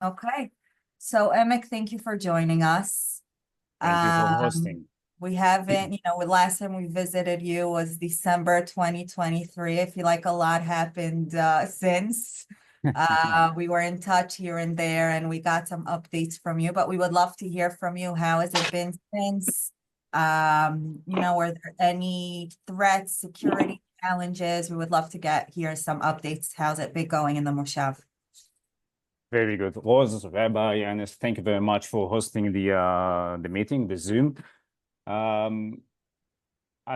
Okay. So Emic, thank you for joining us. Thank you for Um, hosting. we haven't, last time we visited you was December 2023. I feel like a lot happened since. We were in touch here and there and we got some updates from you, but we would love to hear from you. How has it been since? Were there any threats, security challenges? We would love to hear some updates. How's it been going in the Moshav? Very good. Rose, Rabbi, Yanis, thank you very much for hosting the meeting, the Zoom. I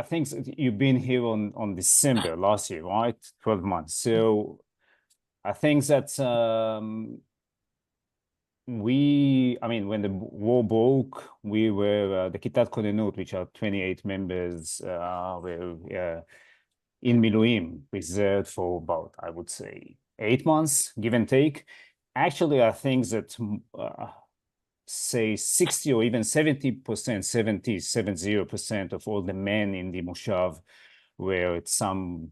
think you've been here on December last year, right? 12 months. So I think that when the war broke, we were the Kitat Konenut, which are 28 members, were in Miluim, reserved for about, I would say, 8 months, give and take. Actually, I think that say 60 or even 70%, 70% of all the men in the Moshav were at some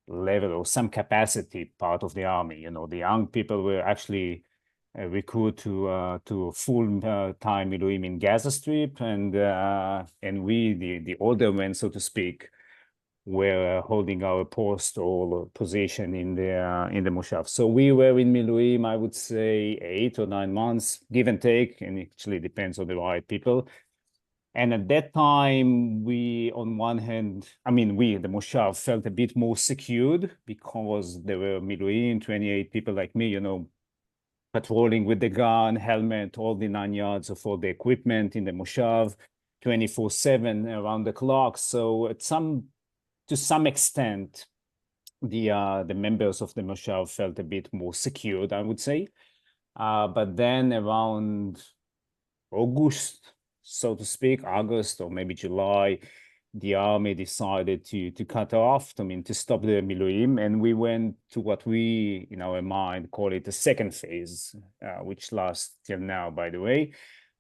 level or some capacity part of the army. You know, the young people were actually recruited to full-time Miluim in Gaza Strip, and we, the older men, so to speak, were holding our post or position in the Moshav. So we were in Miluim, I would say 8 or 9 months, give and take, and it actually depends on the right people. And at that time, we, on one hand, we, the Moshav, felt a bit more secured because there were Miluim, 28 people like me, patrolling with the gun, helmet, all the 9 yards of all the equipment in the Moshav, 24/7 around the clock. So to some extent, the members of the Moshav felt a bit more secured, I would say. But then around August, so to speak, August or maybe July, the army decided to cut off, to stop the Miluim, and we went to what we, in our mind, call it the second phase, which lasts till now, by the way.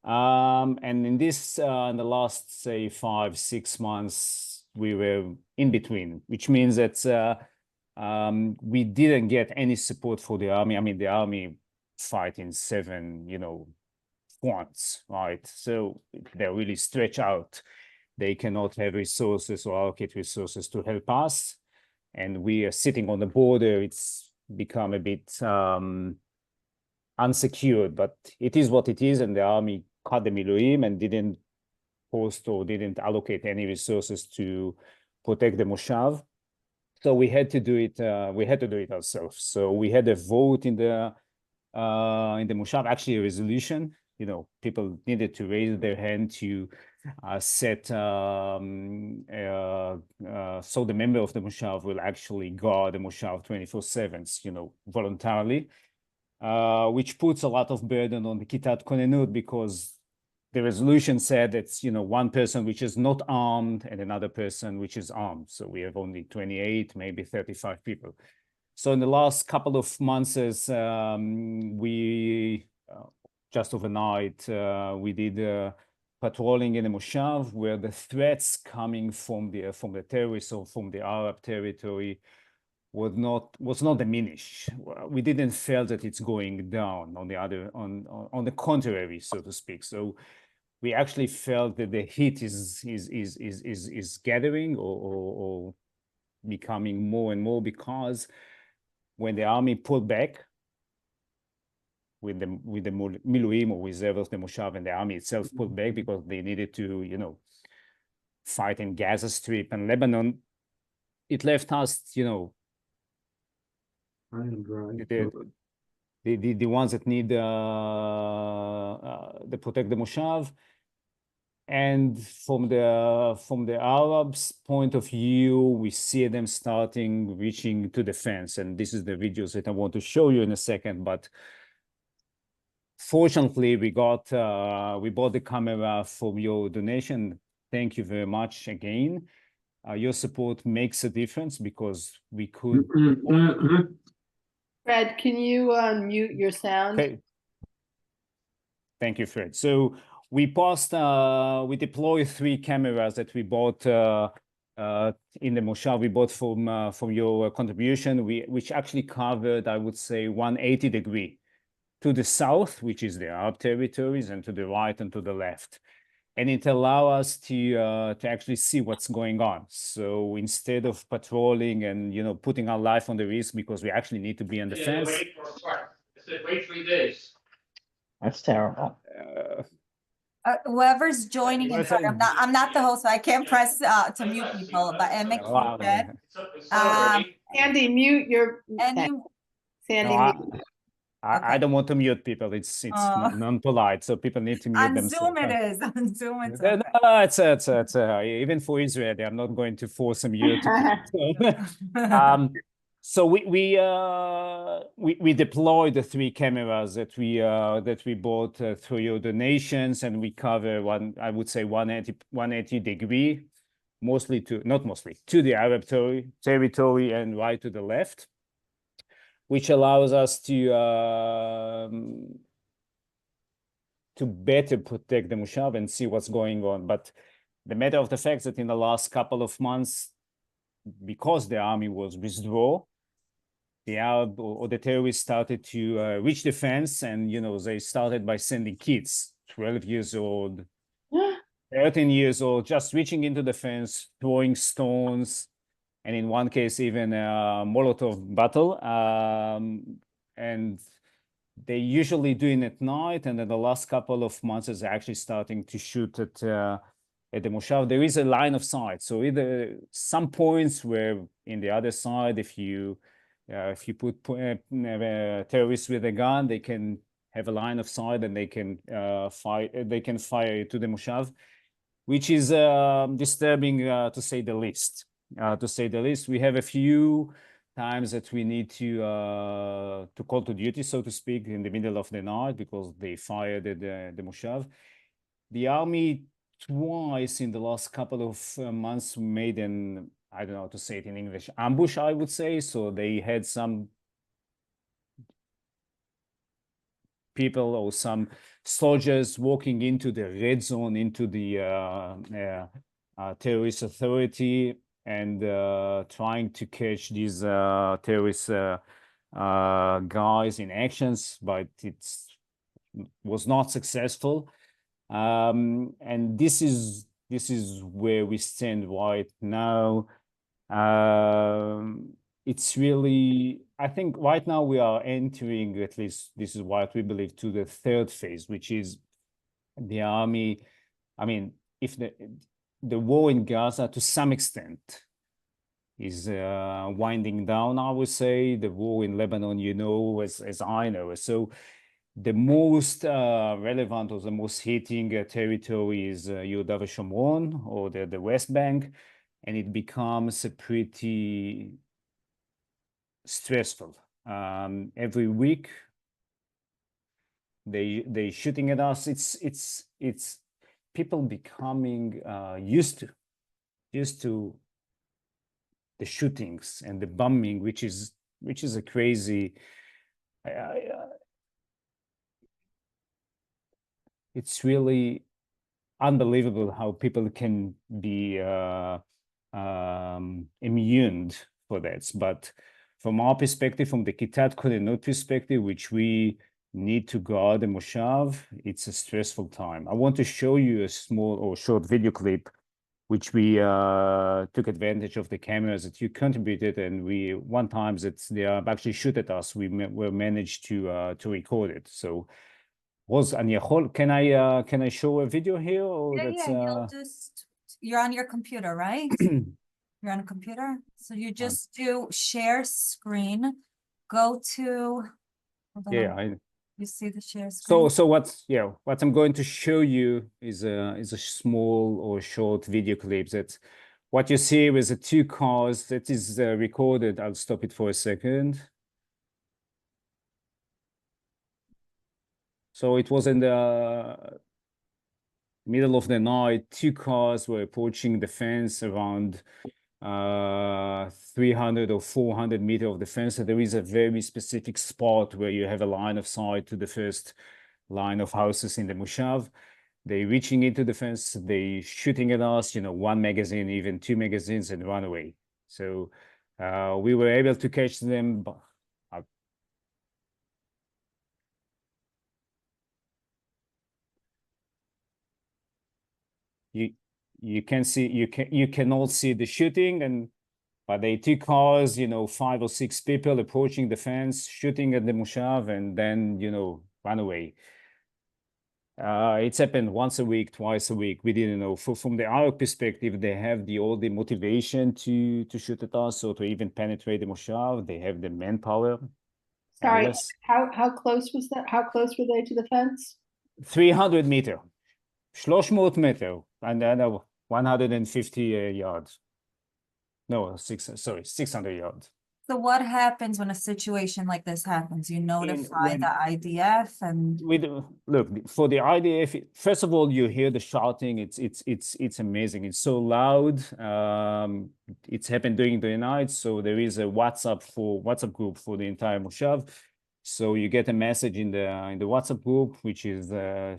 And in the last, say, 5-6 months, we were in between, which means that we didn't get any support for the army. I mean, the army fight in 7, fronts, right? So they're really stretched out. They cannot have resources or allocate resources to help us. And we are sitting on the border. It's become a bit unsecured, but it is what it is. And the army cut the Miluim and didn't post or didn't allocate any resources to protect the Moshav. So we had to do it. We had to do it ourselves. So we had a vote in the Moshav, actually a resolution. People needed to raise their hand to set so the member of the Moshav will actually guard the Moshav 24/7, voluntarily, which puts a lot of burden on the Kitat Konenut because the resolution said it's, one person which is not armed and another person which is armed. So we have only 28, maybe 35 people. So in the last couple of months, we just overnight, we did patrolling in the Moshav, where the threats coming from the terrorists or from the Arab territory was not diminished. We didn't feel that it's going down. On the contrary, so to speak. So we actually felt that the heat is gathering or becoming more and more, because when the army pulled back with the Miluim or reserve of the Moshav, and the army itself pulled back because they needed to, fight in Gaza Strip and Lebanon, it left us, the ones that need to protect the Moshav. And from the Arabs' point of view, we see them reaching to the fence. And this is the videos that I want to show you in a second. But fortunately, we bought the camera from your donation. Thank you very much again. Your support makes a difference because we could. Fred, can you mute your sound? Okay. Thank you, Fred. So we deployed 3 cameras that we bought in the Moshav. We bought from your contribution, which actually covered, I would say, 180-degree to the south, which is the Arab territories, and to the right and to the left. And it allows us to actually see what's going on. So instead of patrolling and putting our life on the risk because we actually need to be on the fence. Wait for what? I said, wait 3 days. That's terrible. Whoever's joining in, Yes, sorry, I'm not the host, so I can't press to mute people, but Emmett, you Wow. said, It's celebrating. Sandy, mute your. any, Sandy, No, mute. I Okay. don't want to mute people. It's non-polite, so people need to mute on themselves. Zoom it is, on Zoom it's No, okay. it's even for Israel, I'm not going to force a mute. So we deploy the 3 cameras that we bought through your donations, and we cover I would say 180 degree, not mostly to the Arab territory and right to the left, which allows us to better protect the Moshav and see what's going on. But the matter of the fact that in the last couple of months, because the army was withdrawn, the Arab or the terrorists started to reach the fence, and they started by sending kids, 12 years old, 13 years old, just reaching into the fence, throwing stones, and in one case even a Molotov battle. And they usually do it at night, and in the last couple of months is actually starting to shoot at the Moshav. There is a line of sight, so either some points where in the other side, if you put terrorists with a gun, they can have a line of sight and they can fire. They can fire to the Moshav, which is disturbing to say the least. We have a few times that we need to call to duty, so to speak, in the middle of the night because they fired at the Moshav. The army twice in the last couple of months made an, I don't know how to say it in English, ambush, I would say. So they had some people or some soldiers walking into the red zone, into the terrorist authority, and trying to catch these terrorist guys in actions, but it was not successful. And this is where we stand right now. It's really, I think right now we are entering, at least this is what we believe, to the 3rd phase, which is the army. I mean, if the war in Gaza to some extent is winding down, I would say. The war in Lebanon, as I know. So the most relevant or the most hitting territory is Yehuda Shomron, or the West Bank, and it becomes a pretty stressful. Every week they shooting at us. It's people becoming used to the shootings and the bombing, which is a crazy. It's really unbelievable how people can be immune for that. But from our perspective, from the Kitat Kodenot perspective, which we need to guard the Moshav, it's a stressful time. I want to show you a small or short video clip, which we took advantage of the cameras that you contributed, and one time that they actually shoot at us, we managed to record it. So. Can I show a video here, or Yeah, you'll you're on your computer, right? You're on a computer, so you just do share screen, go to, hold on, you see the share screen? So what I'm going to show you is a small or short video clip. That what you see is the 2 cars that is recorded. I'll stop it for a second. So it was in the middle of the night. 2 cars were approaching the fence around 300 or 400 meters of the fence. So there is a very specific spot where you have a line of sight to the first line of houses in the Moshav. They reaching into the fence, they shooting at us, 1 magazine, even 2 magazines, and run away. So we were able to catch them. you can see you cannot see the shooting, and but they two cars, 5 or 6 people approaching the fence, shooting at the Moshav, and then run away. It's happened once a week, twice a week. We didn't know. From our perspective, they have all the motivation to shoot at us, or to even penetrate the Moshav. They have the manpower. Sorry, Unless how close was that? How close were they to the fence? 300 meter, 300 meter, and then 150 yards. No, 600 yards. So what happens when a situation like this happens? You notify the IDF and Look, for the IDF, first of all, you hear the shouting. It's amazing. It's so loud. It's happened during the night, so there is a WhatsApp group for the entire Moshav. So you get a message in the WhatsApp group, which is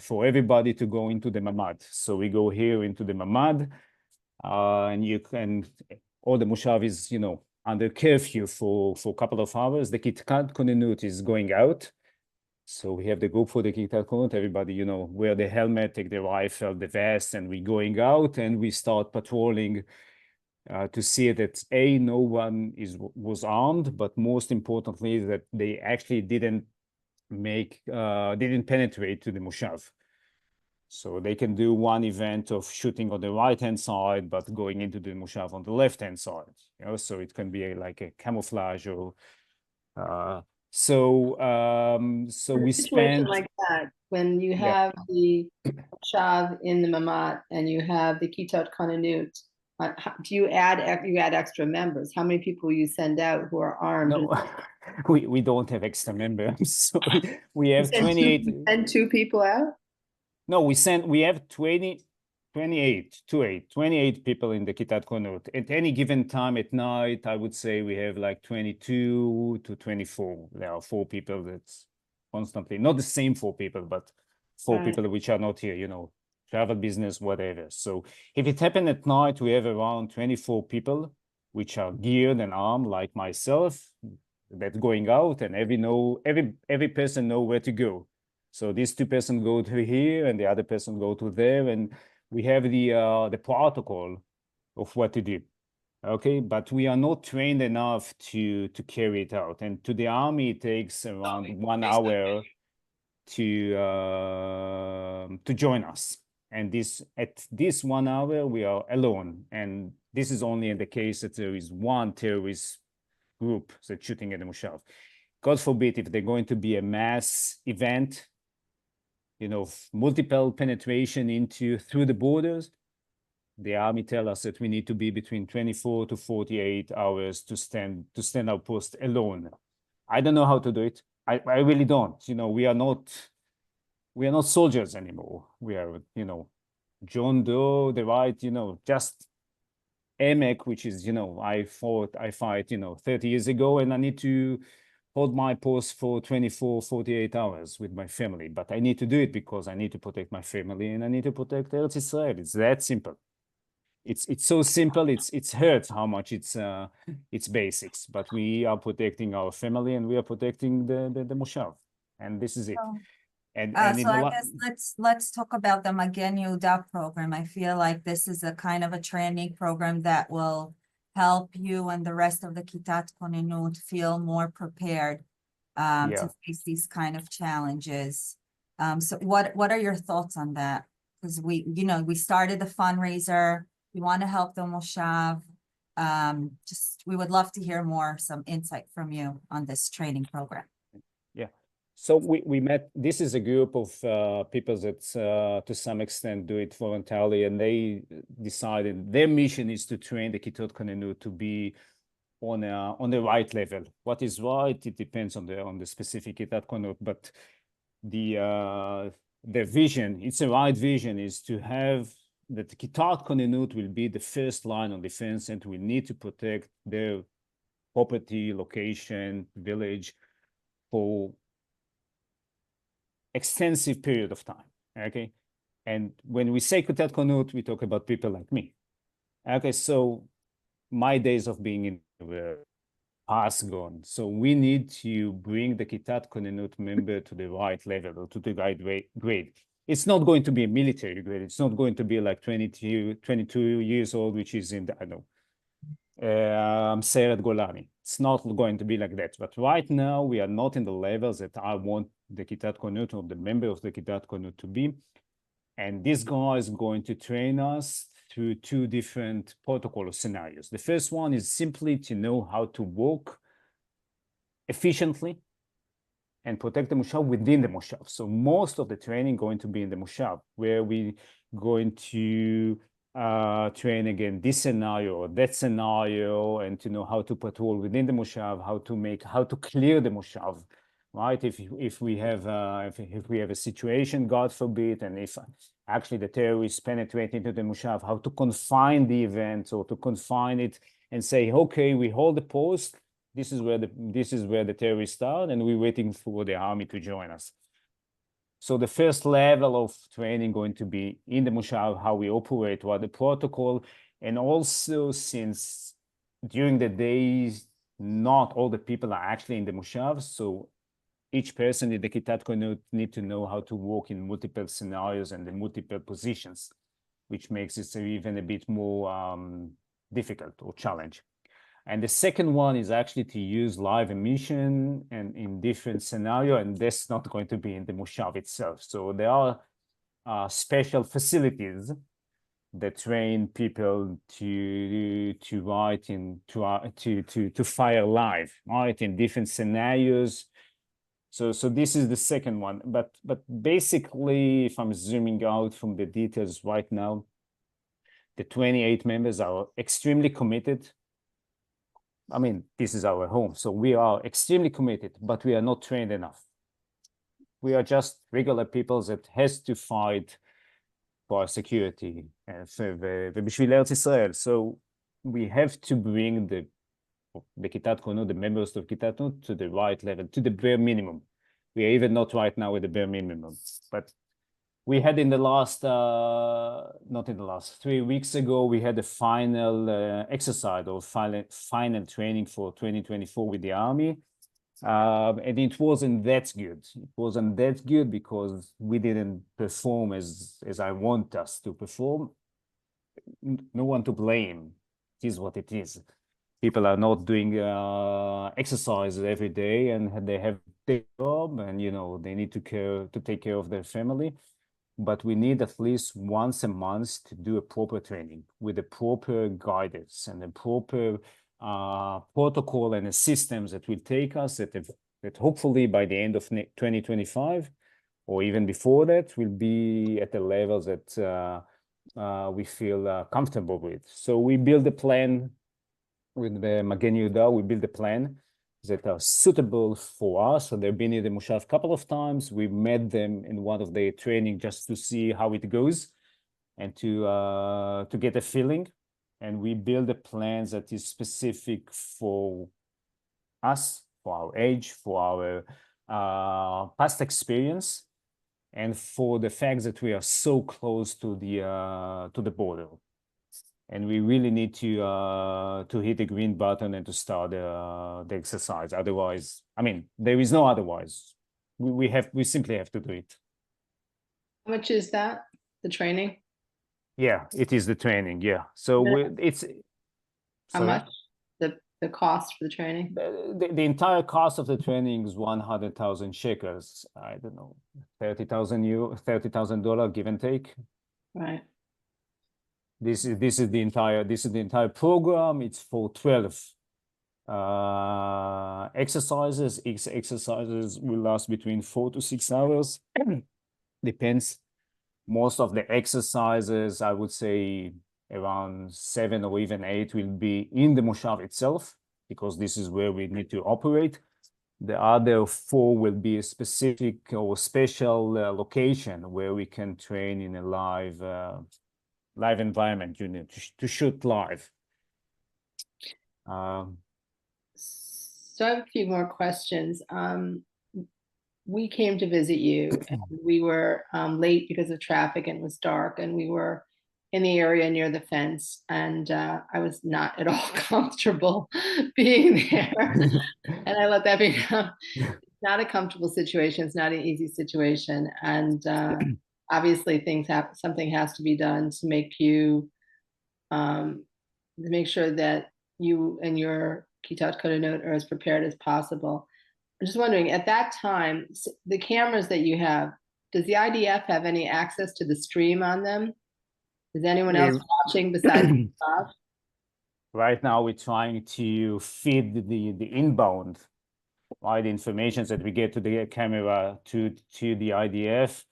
for everybody to go into the mamad. So we go here into the mamad, and all the Moshav is under curfew for a couple of hours. The Kitat Konenut is going out. So we have the group for the Kitat Konenut. Everybody, wear the helmet, take the rifle, the vest, and we're going out, and we start patrolling to see that no one was armed, but most importantly, that they actually didn't penetrate to the Moshav. So they can do one event of shooting on the right-hand side, but going into the Moshav on the left-hand side. So it can be like a camouflage or so we Situation spent like that, when you have the Moshav in the Mamat and you have the Kitot Konenut, do you add extra members? How many people you send out who are armed? no, we don't have extra members. So we have 28. Send 2 people out? No, we have 28 people in the Kitat Konut. At any given time at night, I would say we have like 22 to 24. There are 4 people that's constantly, not the same 4 people, but 4 people which are not here, travel business, whatever. So if it happened at night, we have around 24 people which are geared and armed like myself, that's going out, and every person know where to go. So these 2 persons go to here and the other person go to there, and we have the protocol of what to do. Okay, but we are not trained enough to carry it out. And to the army, it takes around 1 hour to join us. And at this 1 hour, we are alone. And this is only in the case that there is one terrorist group that's shooting at the Moshav. God forbid if they're going to be a mass event, multiple penetration through the borders, the army tell us that we need to be between 24 to 48 hours to stand our post alone. I don't know how to do it. I really don't. We are not soldiers anymore. We are, John Doe, the right, just Emek, which is, I fight, 30 years ago, and I need to hold my post for 24, 48 hours with my family. But I need to do it because I need to protect my family and I need to protect Eretz Israel. It's that simple. It's so simple. It hurts how much it's basics, but we are protecting our family and we are protecting the Moshav, and this is it. So I guess let's talk about the Magen Yehuda program. I feel like this is a kind of a training program that will help you and the rest of the Kitat Konenut feel more prepared to face these kind of challenges. So what are your thoughts on that? Because we started the fundraiser. We want to help the Moshav. We would love to hear some insight from you on this training program. So we met, this is a group of people that to some extent do it voluntarily, and they decided their mission is to train the Kitot Konenut to be on the right level. What is right, it depends on the specific Kitat Konenut, but the vision, it's a right vision, is to have that the Kitat Konenut will be the first line of defense, and we need to protect their property, location, village for extensive period of time, okay? And when we say Kitat Konenut, we talk about people like me. Okay, so my days of being in the past gone. So we need to bring the Kitat Konenut member to the right level or to the right grade. it's not going to be a military grade. It's not going to be like 22 years old, which is in the, I don't know, Sayeret Golani. It's not going to be like that. But right now, we are not in the levels that I want the Kitat Konut or the member of the Kitat Konut to be. And this guy is going to train us through two different protocol scenarios. The first one is simply to know how to work efficiently and protect the Moshav within the Moshav. So most of the training going to be in the Moshav, where we going to train again this scenario or that scenario, and to know how to patrol within the Moshav, how to clear the Moshav, right? If we have a situation, God forbid, and if actually the terrorists penetrate into the Moshav, how to confine the event or to confine it and say, okay, we hold the post. This is where the terrorists start, and we're waiting for the army to join us. So the first level of training going to be in the Moshav, how we operate, what the protocol, and also since during the days, not all the people are actually in the Moshav, so each person in the Kitat Konut need to know how to work in multiple scenarios and in multiple positions, which makes it even a bit more difficult or challenge. And the second one is actually to use live emission and in different scenario, and that's not going to be in the Moshav itself. So there are special facilities that train people to write in to fire live, right, in different scenarios. So this is the second one. But basically, if I'm zooming out from the details right now, the 28 members are extremely committed. I mean, this is our home, so we are extremely committed, but we are not trained enough. We are just regular people that has to fight for our security ובשביל ארץ ישראל. So we have to bring the Kitat Konut, the members of Kitat Konut, to the right level, to the bare minimum. We are even not right now with the bare minimum, but we had in the last, not in the last, 3 weeks ago, we had a final exercise or final training for 2024 with the army. And it wasn't that good. It wasn't that good because we didn't perform as I want us to perform. No one to blame. It is what it is. People are not doing exercises every day, and they have their job, and they need to take care of their family. But we need at least once a month to do a proper training with the proper guidance and the proper protocol and the systems that will take us that hopefully by the end of 2025 or even before that will be at the levels that we feel comfortable with. So we build a plan with the Magen Yehuda. We build a plan that are suitable for us. So they've been in the Moshav a couple of times. We met them in one of their training just to see how it goes and to get a feeling. And we build a plan that is specific for us, for our age, for our past experience, and for the fact that we are so close to the border. And we really need to hit the green button and to start the exercise. Otherwise, I mean, there is no otherwise. We simply have to do it. How much is that, the training? Yeah, it is the training. Yeah, so it's how sorry? much the cost for the training? The entire cost of the training is 100,000 shekels. I don't know, $30,000, give and take. Right. This is the entire program. It's for 12 exercises. Each exercises will last between 4 to 6 hours. Depends. Most of the exercises, I would say around 7 or even 8 will be in the Moshav itself, because this is where we need to operate. The other 4 will be a specific or special location where we can train in a live environment, to shoot live. So I have a few more questions. We came to visit you, and we were late because of traffic, and it was dark, and we were in the area near the fence, and I was not at all comfortable being there. And I let that be known. It's not a comfortable situation. It's not an easy situation. And obviously something has to be done to make you, to make sure that you and your Kitat Kodinot are as prepared as possible. I'm just wondering, at that time, the cameras that you have, does the IDF have any access to the stream on them? Is anyone else watching besides Moshav? Right now, we're trying to feed the inbound, right, information that we get to the camera to the IDF.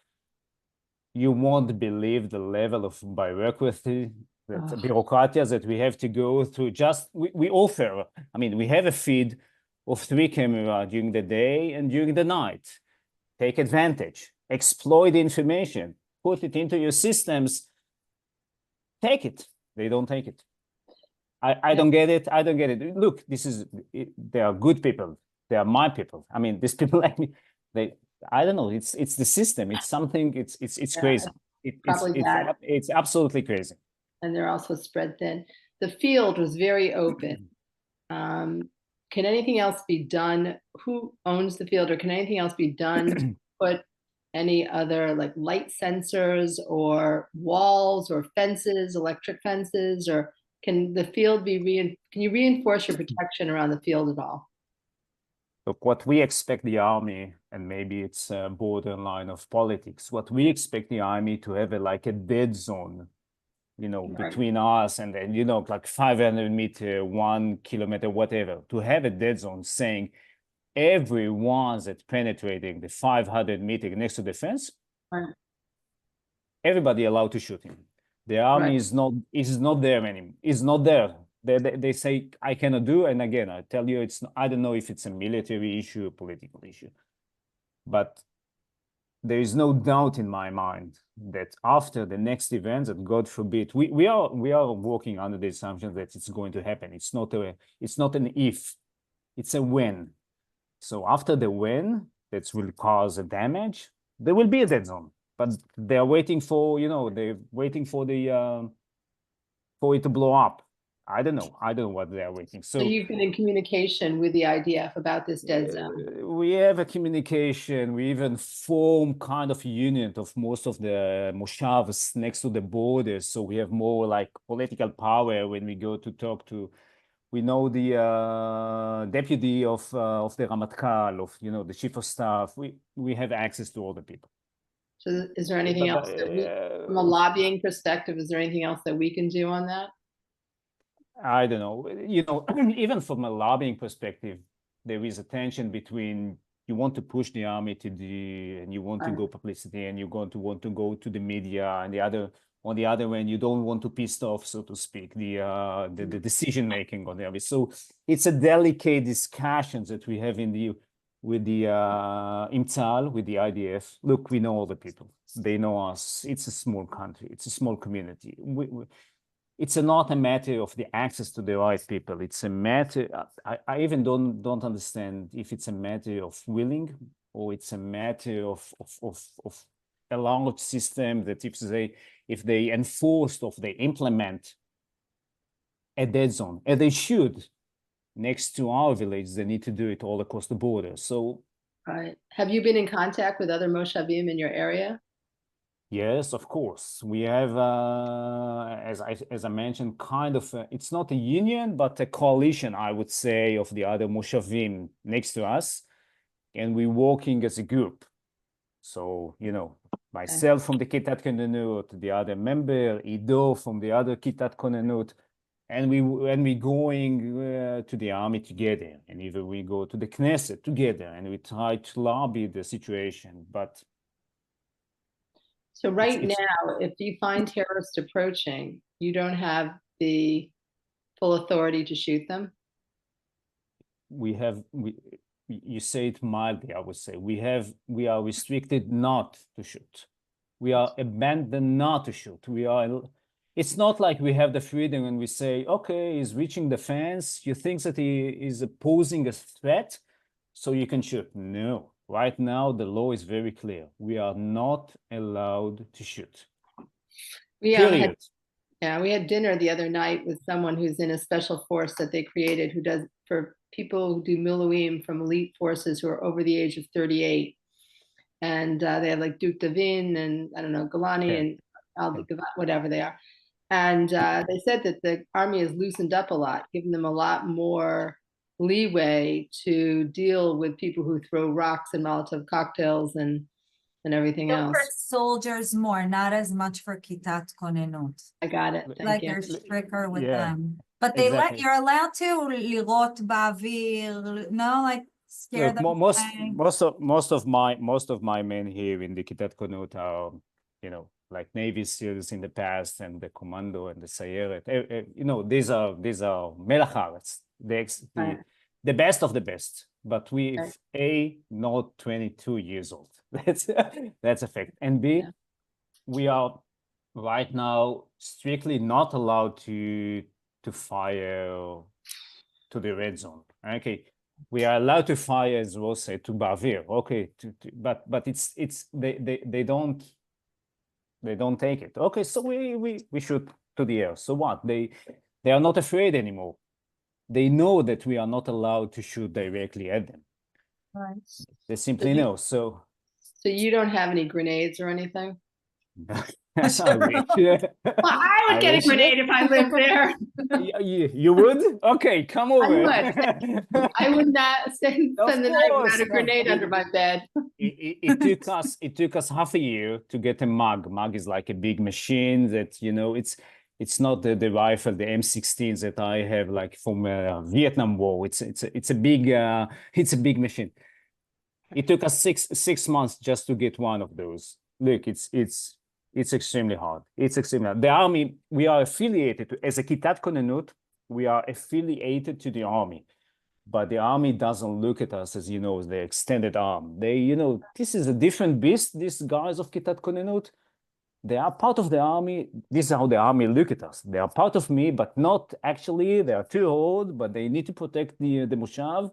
You won't believe the level of bureaucracy, that bureaucratia that we have to go through. Just we offer. I mean, we have a feed of 3 cameras during the day and during the night. Take advantage, exploit the information, put it into your systems. Take it. They don't take it. I don't get it. I don't get it. Look, they are good people. They are my people. I mean, these people like me, I don't know. It's the system. It's something. It's crazy. It's absolutely crazy. And they're also spread thin. The field was very open. Can anything else be done? Who owns the field, or can anything else be done to put any other like light sensors or walls or fences, electric fences, or can the field be can you reinforce your protection around the field at all? Look, what we expect the army, and maybe it's a borderline of politics, what we expect the army to have like a dead zone, you know, Right. between us and then, you know, like 500 meter, 1 kilometer, whatever, to have a dead zone saying everyone that's penetrating the 500 meter next to the fence, Right. everybody allowed to shoot him. The army is not there anymore. It's not there. They say I cannot do, and again I tell you, I don't know if it's a military issue, a political issue, but there is no doubt in my mind that after the next event, that God forbid, we are working under the assumption that it's going to happen. It's not an if, it's a when. So after the when, that will cause a damage, there will be a dead zone. But they're waiting for, you know, they're waiting for for it to blow up. I don't know what they're waiting. So you've been in communication with the IDF about this dead zone? We have a communication. We even form kind of a union of most of the Moshavs next to the borders. So we have more like political power when we go to talk to, we know the deputy of the Ramatkal, of, you know, the chief of staff. We have access to all the people. So is there anything else that from a lobbying perspective, is there anything else that we can do on that? I don't know, you know, even from a lobbying perspective, there is a tension between you want to push the army and you want to go publicity, and you're going to want to go to the media, and on the other end, you don't want to piss off, so to speak, the decision making on the army. So it's a delicate discussion that we have with the IMTAL, with the IDF. Look, we know all the people. They know us. It's a small country. It's a small community. It's not a matter of the access to the right people. It's a matter, I even don't understand if it's a matter of willing, or it's a matter of a large system that if they enforce, or if they implement a dead zone, and they should, next to our village, they need to do it all across the border. So, right. Have you been in contact with other Moshavim in your area? yes, of course. We have, as I mentioned, kind of, it's not a union, but a coalition, I would say, of the other Moshavim next to us. And we're working as a group. So, you know, myself from the Kitat Konenut, the other member, Ido from the other Kitat Konenut, and we going to the army together, and even we go to the Knesset together, and we try to lobby the situation, but so right now, if you find terrorists approaching, you don't have the full authority to shoot them? You say it mildly, I would say. We are restricted not to shoot. We are abandoned not to shoot. It's not like we have the freedom and we say, okay, he's reaching the fence. You think that he is posing a threat, so you can shoot. No. Right now, the law is very clear. We are not allowed to shoot. Period. We had dinner the other night with someone who's in a special force that they created, who does for people who do Miluim from elite forces who are over the age of 38. and they have like Duke Davin and I don't know, Golani Yeah. and whatever they are. And they said that the army has loosened up a lot, giving them a lot more leeway to deal with people who throw rocks and Molotov cocktails and everything So for else. soldiers more, not as much for Kitat Konenut. I got it. Thank Like you. they're stricter with Yeah, them. But they exactly. you're allowed to לירות באוויר, no, like scare Look, them away. most of my men here in the Kitat Konut are, you know, like Navy SEALs in the past, and the Commando and the Sayeret. You know, these are Melech Haaretz, Right. the best of the best. But we Right. not 22 years old. That's a fact. And B, Yeah. we are right now strictly not allowed to fire to the red zone. Okay, we are allowed to fire, as Rose said, to Bavir. Okay, but they don't take it. Okay, so we shoot to the air. So what? They are not afraid anymore. They know that we are not allowed to shoot directly at them. Right. They simply know. So you don't have any grenades or anything? I wish. Well, I would I get a wish. grenade if I lived there. You would? Okay, come over. I would not spend Of the night course, without a no. grenade under my bed. It took us half a year to get a mag. Mag is like a big machine that, you know, it's not the rifle, the M16s that I have like from Vietnam War. It's a big machine. It took us six months just to get one of those. Look, it's extremely hard. It's extremely hard. The army, we are affiliated to, as a Kitat Konenut, we are affiliated to the army. But the army doesn't look at us as, you know, the extended arm. They, you know, this is a different beast, these guys of Kitat Konenut. They are part of the army. This is how the army look at us. They are part of me, but not actually. They are too old, but they need to protect the Moshav.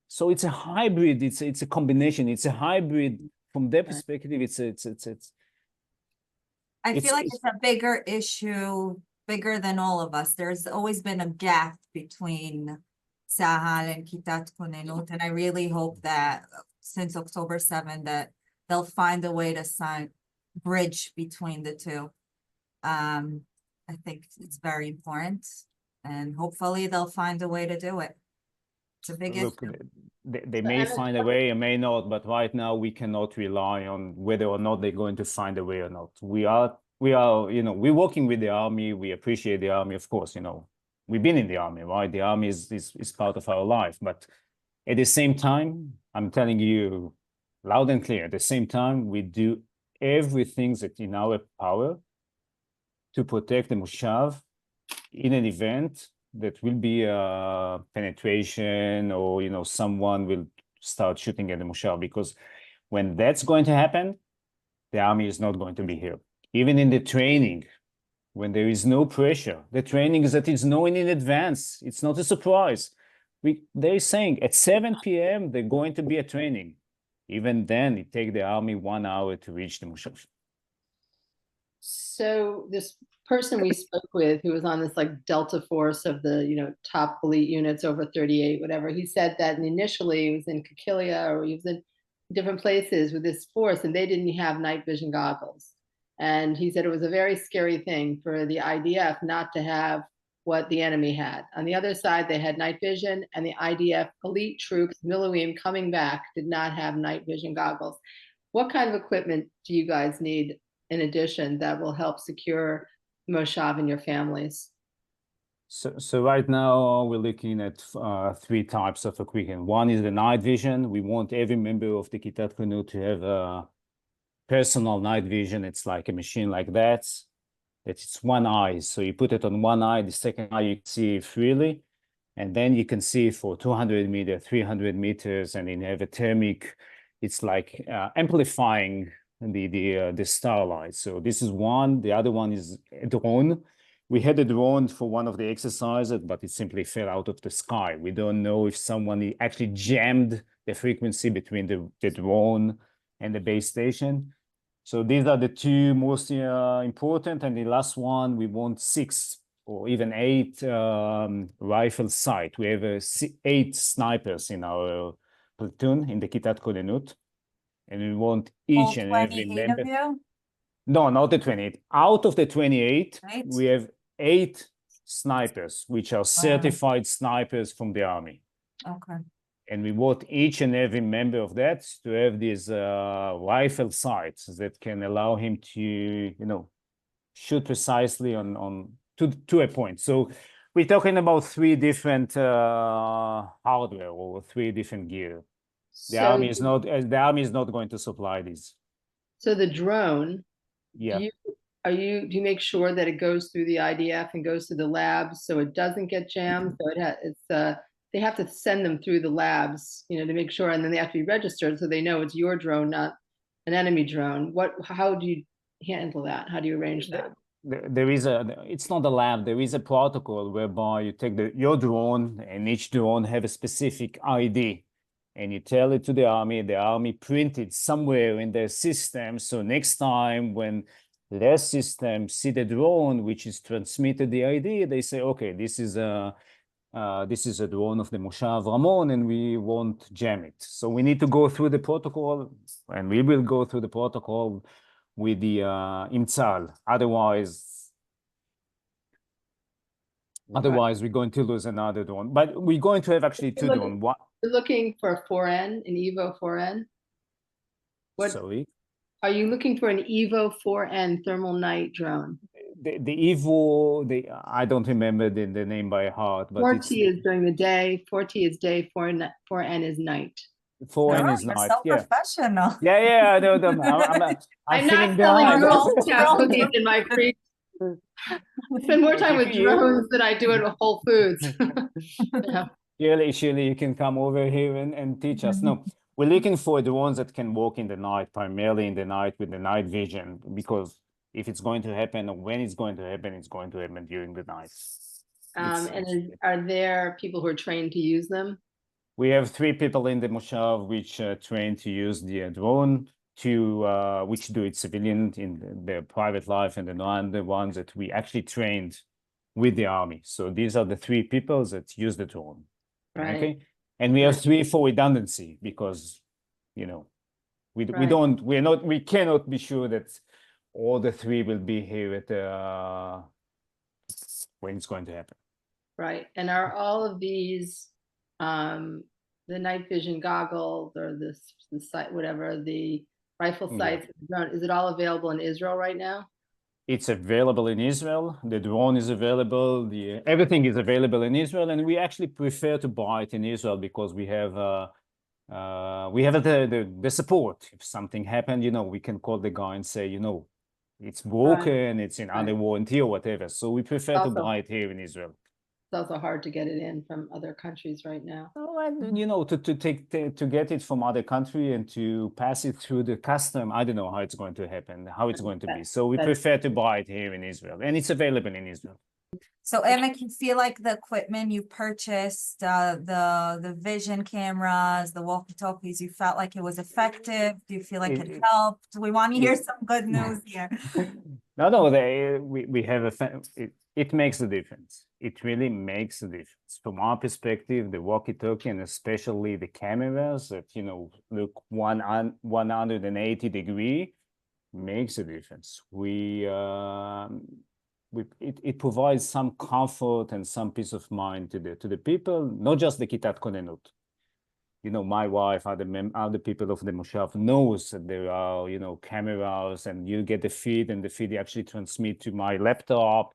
So it's a hybrid. It's a combination. It's a hybrid. From their perspective, I feel like it's it's a bigger issue, bigger than all of us. There's always been a gap between Tzahal and Kitat Konenut, and I really hope that since October 7th that they'll find a way to bridge between the two. I think it's very important, and hopefully they'll find a way to do it. It's a big look, issue. they may find a way or may not, but right now we cannot rely on whether or not they're going to find a way or not. We are, you know, we're working with the army. We appreciate the army, of course. You know, we've been in the army, right? The army is part of our life, but at the same time, I'm telling you loud and clear, at the same time, we do everything that's in our power to protect the Moshav in an event that will be a penetration, or, you know, someone will start shooting at the Moshav, because when that's going to happen, the army is not going to be here. Even in the training, when there is no pressure, the training is that it's known in advance. It's not a surprise. They're saying at 7 p.m. they're going to be a training. Even then, it takes the army 1 hour to reach the Moshav. So this person we spoke with, who was on this like Delta force of the, you know, top elite units over 38, whatever, he said that initially he was in Kikilia, or he was in different places with this force, and they didn't have night vision goggles. And he said it was a very scary thing for the IDF not to have what the enemy had. On the other side, they had night vision, and the IDF elite troops, Miluim, coming back, did not have night vision goggles. What kind of equipment do you guys need in addition that will help secure Moshav and your families? So right now we're looking at 3 types of equipment. One is the night vision. We want every member of the Kitat Konenut to have a personal night vision. It's like a machine like that. It's one eye. So you put it on one eye, the second eye you can see freely, and then you can see for 200 meters, 300 meters, and then you have a thermic. It's like amplifying the starlight. So this is one. The other one is a drone. We had a drone for one of the exercises, but it simply fell out of the sky. We don't know if someone actually jammed the frequency between the drone and the base station. So these are the 2 most important. And the last one, we want 6 or even 8 rifle sight. We have 8 snipers in our platoon in the Kitat Konenut. and we want All each and every 28 member. of you? No, not the 28. Out of the 28, Right. we have 8 snipers, which are certified snipers from the army. Okay. And we want each and every member of that to have these rifle sights that can allow him to, you know, shoot precisely on to a point. So we're talking about 3 different hardware or 3 different gear. The So, army is not going to supply these. so the drone, Yeah. do you make sure that it goes through the IDF and goes through the labs so it doesn't get jammed? So they have to send them through the labs, you know, to make sure, and then they have to be registered so they know it's your drone, not an enemy drone. How do you handle that? How do you arrange that? There is it's not a lab, there is a protocol whereby you take your drone, and each drone have a specific ID, and you tell it to the army print it somewhere in their system, so next time when their system see the drone which is transmitted the ID, they say, okay, this is a drone of the Moshav Ramon, and we won't jam it. So we need to go through the protocol, and we will go through the protocol with the IMTSAL. Otherwise, we're going to lose another drone. But we're going to have actually 2 drones. You're looking for a 4N, an Evo 4N? Sorry? Are you looking for an Evo 4N thermal night drone? The Evo, I don't remember the name by heart, but 4T is during the day, 4T is day, 4N is night. 4N Girl, is you're night. so Yeah. professional. Yeah. No, I'm feeling behind. Cookies in my free. I spend more time with drones than I do at Whole Foods. Yeah. Surely you can come over here and teach us. No, we're looking for the ones that can walk in the night, primarily in the night with the night vision, because if it's going to happen or when it's going to happen during the night. Are there people who are trained to use them? We have 3 people in the Moshav which are trained to use the drone, which do it civilian in their private life, and the ones that we actually trained with the army. So these are the 3 people that use the drone. Right. Okay. And we have 3 for redundancy because, you know, we cannot be sure that all the 3 will be here at when it's going to happen. Right. And are all of these the night vision goggles or the sight, whatever, the rifle sights, is it all available in Israel right now? It's available in Israel. The drone is available. Everything is available in Israel, and we actually prefer to buy it in Israel because we have the support. If something happened, you know, we can call the guy and say, you know, it's broken, it's in under warranty or whatever. So we prefer to buy it here in Israel. It's also hard to get it in from other countries right now. Oh, and you know, to get it from other country and to pass it through the custom, I don't know how it's going to happen, how it's going to be. So we prefer to buy it here in Israel, and it's available in Israel. So Emmett, you feel like the equipment you purchased, the vision cameras, the walkie-talkies, you felt like it was effective? Do you feel like it helped? We want to hear some good news here. No, we have it makes a difference. It really makes a difference. From our perspective, the walkie-talkie and especially the cameras that, you know, look 180 degree makes a difference. It provides some comfort and some peace of mind to the people, not just the Kitat Konenut. You know, my wife, other people of the Moshav knows that there are, you know, cameras, and you get the feed, and the feed actually transmit to my laptop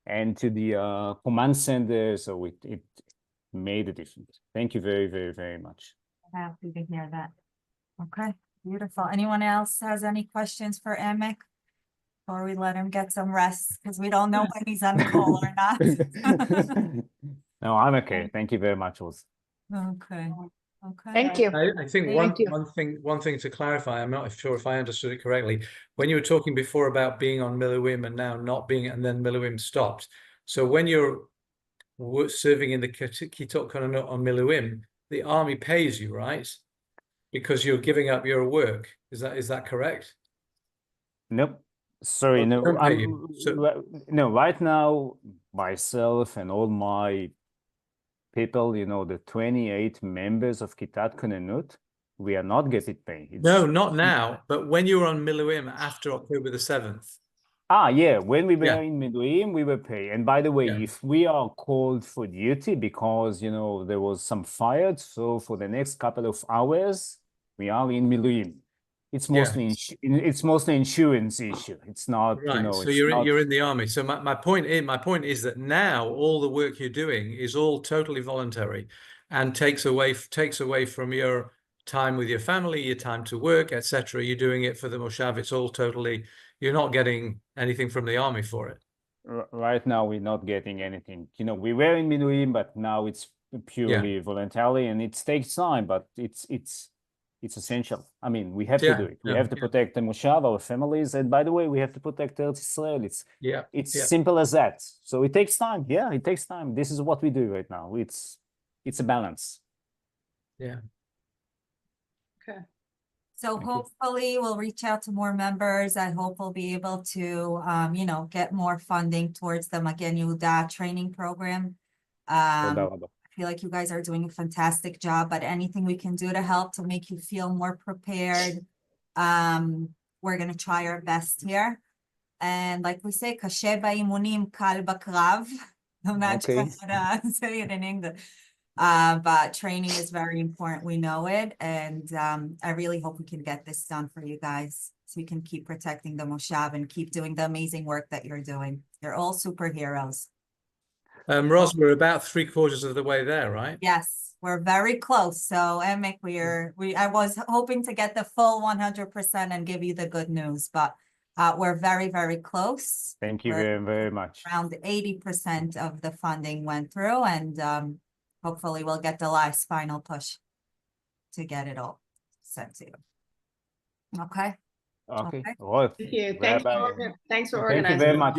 and to the command center. So it made a difference. Thank you very, very, very much. Happy to hear that. Okay, beautiful. Anyone else has any questions for Emmett? Or we let him get some rest because we don't know when he's on call or not. No, I'm okay. Thank you very much, Oz. Okay. Okay. Thank you. I think one thing to clarify, I'm not sure if I understood it correctly. When you were talking before about being on Miluim and now not being, and then Miluim stopped. So when you're serving in the Kitot Kononot on Miluim, the army pays you, right? Because you're giving up your work. Is that correct? Nope. Sorry, no. No, right now, myself and all my people, you know, the 28 members of Kitat Konenut, we are not getting paid. No, not now, but when you were on Miluim after October the 7th. Yeah, when we were Yeah. in Miluim, we were paid. And by the way, Yeah. if we are called for duty because, you know, there was some fire, so for the next couple of hours, we are in Miluim. It's Yeah. mostly insurance issue. It's not, you Right. know, So it's you're not. you're in the army. So my point is that now all the work you're doing is all totally voluntary and takes away from your time with your family, your time to work, etc. You're doing it for the Moshav. It's all totally, you're not getting anything from the army for it. Right now, we're not getting anything. You know, we were in Miluim, but now it's purely voluntary, and it takes time, but it's essential. I mean, we have to do it. We have to protect the Moshav, our families, and by the way, we have to protect Eretz Israel. It's simple as that. So it takes time. Yeah, it takes time. This is what we do right now. It's a balance. Yeah. Okay. So Thank you. hopefully we'll reach out to more members. I hope we'll be able to, you know, get more funding towards the Magen Yehuda training program. תודה רבה. I feel like you guys are doing a fantastic job, but anything we can do to help to make you feel more prepared, we're gonna try our best here. And like we say, קשה באימונים, קל בקרב. I'm not sure Okay. how to say it in English. But training is very important. We know it. And I really hope we can get this done for you guys so we can keep protecting the Moshav and keep doing the amazing work that you're doing. You're all superheroes. Roz, we're about 3/4 of the way there, right? Yes, we're very close. So Emek, I was hoping to get the full 100% and give you the good news, but we're very, very close. Thank you We're very, very much. Around 80% of the funding went through, and hopefully we'll get the last final push to get it all sent to you. Okay. Okay. Okay. Well, Thank you. Thanks Thanks for Thank you organizing. very much.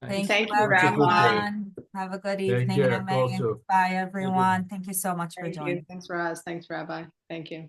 Thank Thank you, you, Rabbi. everyone. Have a good evening. care. Emek. Also. Bye, everyone. Thank you so much for Thank joining. you. Thanks, Raz. Thanks, Rabbi. Thank you.